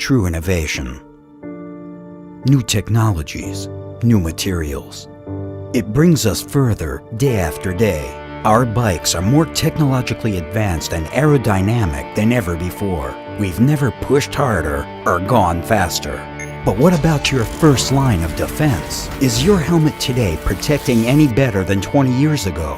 true innovation. New technologies, new materials. It brings us further day after day. Our bikes are more technologically advanced and aerodynamic than ever before. We've never pushed harder or gone faster. But what about your first line of defense? Is your helmet today protecting any better than 20 years ago?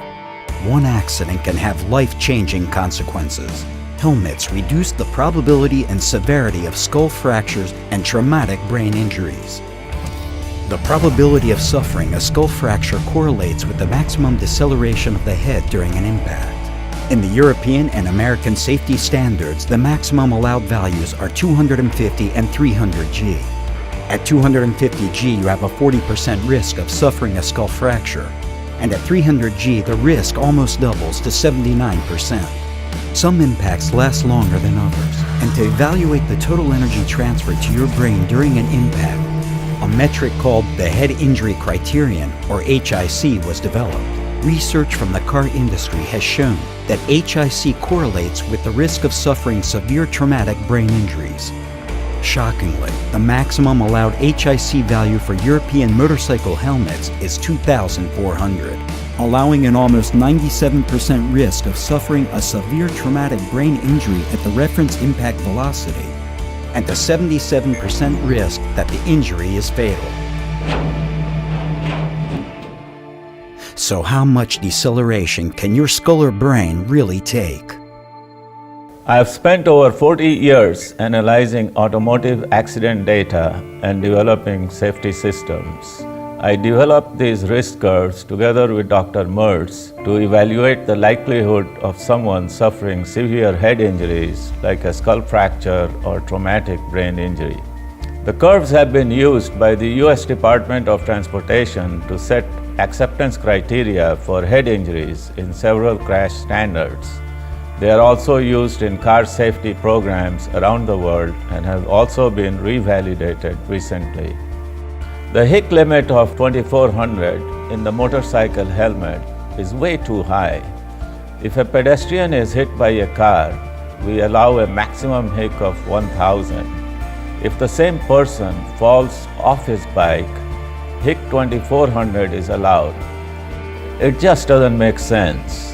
One accident can have life-changing consequences. Helmets reduce the probability and severity of skull fractures and traumatic brain injuries. The probability of suffering a skull fracture correlates with the maximum deceleration of the head during an impact. In the European and American safety standards, the maximum allowed values are 250 and 300 G. At 250 G, you have a 40% risk of suffering a skull fracture, and at 300 G, the risk almost doubles to 79%. Some impacts last longer than others, and to evaluate the total energy transfer to your brain during an impact, a metric called the Head Injury Criterion, or HIC, was developed. Research from the car industry has shown that HIC correlates with the risk of suffering severe traumatic brain injuries. Shockingly, the maximum allowed HIC value for European motorcycle helmets is 2,400, allowing an almost 97% risk of suffering a severe traumatic brain injury at the reference impact velocity, and a 77% risk that the injury is fatal. So how much deceleration can your skull or brain really take? I have spent over 40 years analyzing automotive accident data and developing safety systems. I developed these risk curves together with Dr. Mertz to evaluate the likelihood of someone suffering severe head injuries like a skull fracture or traumatic brain injury. The curves have been used by the US Department of Transportation to set acceptance criteria for head injuries in several crash standards. They are also used in car safety programs around the world and have also been revalidated recently. The HIC limit of 2400 in the motorcycle helmet is way too high. If a pedestrian is hit by a car, we allow a maximum HIC of 1000. If the same person falls off his bike, HIC 2400 is allowed. It just doesn't make sense.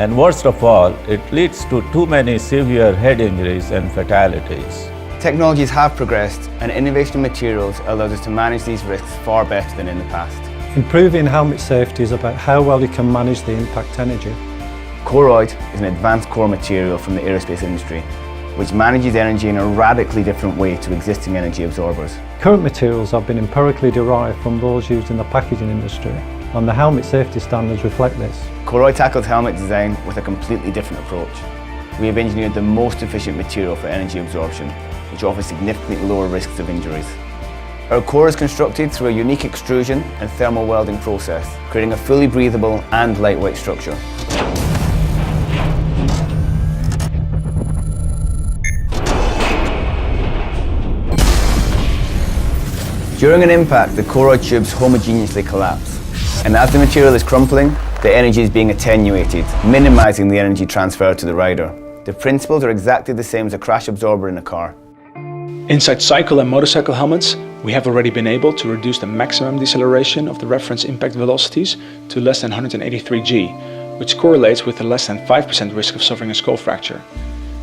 And worst of all, it leads to too many severe head injuries and fatalities. Technologies have progressed, and innovation in materials allows us to manage these risks far better than in the past. Improving helmet safety is about how well you can manage the impact energy. Koroyd is an advanced core material from the aerospace industry, which manages energy in a radically different way to existing energy absorbers. Current materials have been empirically derived from those used in the packaging industry, and the helmet safety standards reflect this. Koroyd tackles helmet design with a completely different approach. We have engineered the most efficient material for energy absorption, which offers significantly lower risks of injuries. Our core is constructed through a unique extrusion and thermal welding process, creating a fully breathable and lightweight structure. During an impact, the Koroyd tubes homogeneously collapse, and as the material is crumpling, the energy is being attenuated, minimizing the energy transfer to the rider. The principles are exactly the same as a crash absorber in a car. Inside cycle and motorcycle helmets, we have already been able to reduce the maximum deceleration of the reference impact velocities to less than 183 G, which correlates with a less than 5% risk of suffering a skull fracture.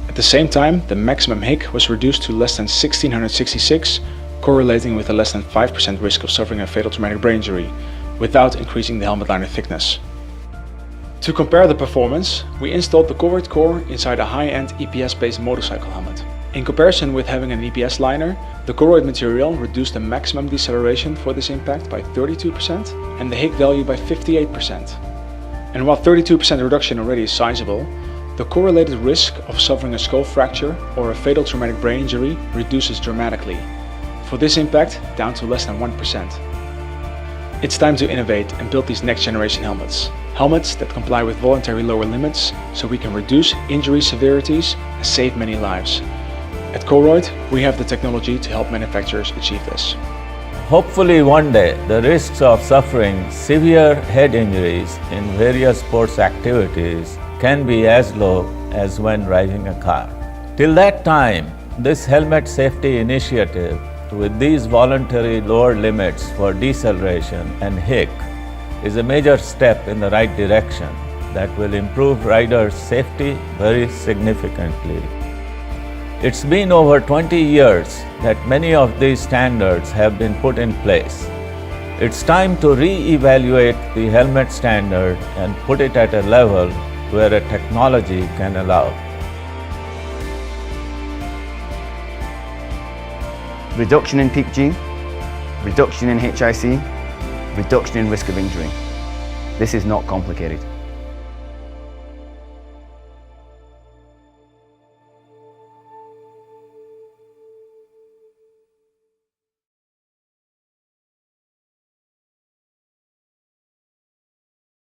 At the same time, the maximum HIC was reduced to less than 1666, correlating with a less than 5% risk of suffering a fatal traumatic brain injury, without increasing the helmet liner thickness. To compare the performance, we installed the Koroyd core inside a high-end EPS-based motorcycle helmet. In comparison with having an EPS liner, the Koroyd material reduced the maximum deceleration for this impact by 32% and the HIC value by 58%. And while 32% reduction already is sizable, the correlated risk of suffering a skull fracture or a fatal traumatic brain injury reduces dramatically. For this impact, down to less than 1%. It's time to innovate and build these next generation helmets. Helmets that comply with voluntary lower limits so we can reduce injury severities and save many lives. At Koroyd, we have the technology to help manufacturers achieve this. Hopefully one day, the risks of suffering severe head injuries in various sports activities can be as low as when driving a car. Till that time, This helmet safety initiative, with these voluntary lower limits for deceleration and hic, is a major step in the right direction that will improve riders' safety very significantly. It's been over 20 years that many of these standards have been put in place. It's time to re-evaluate the helmet standard and put it at a level where a technology can allow. Reduction in peak G, reduction in HIC, reduction in risk of injury. This is not complicated.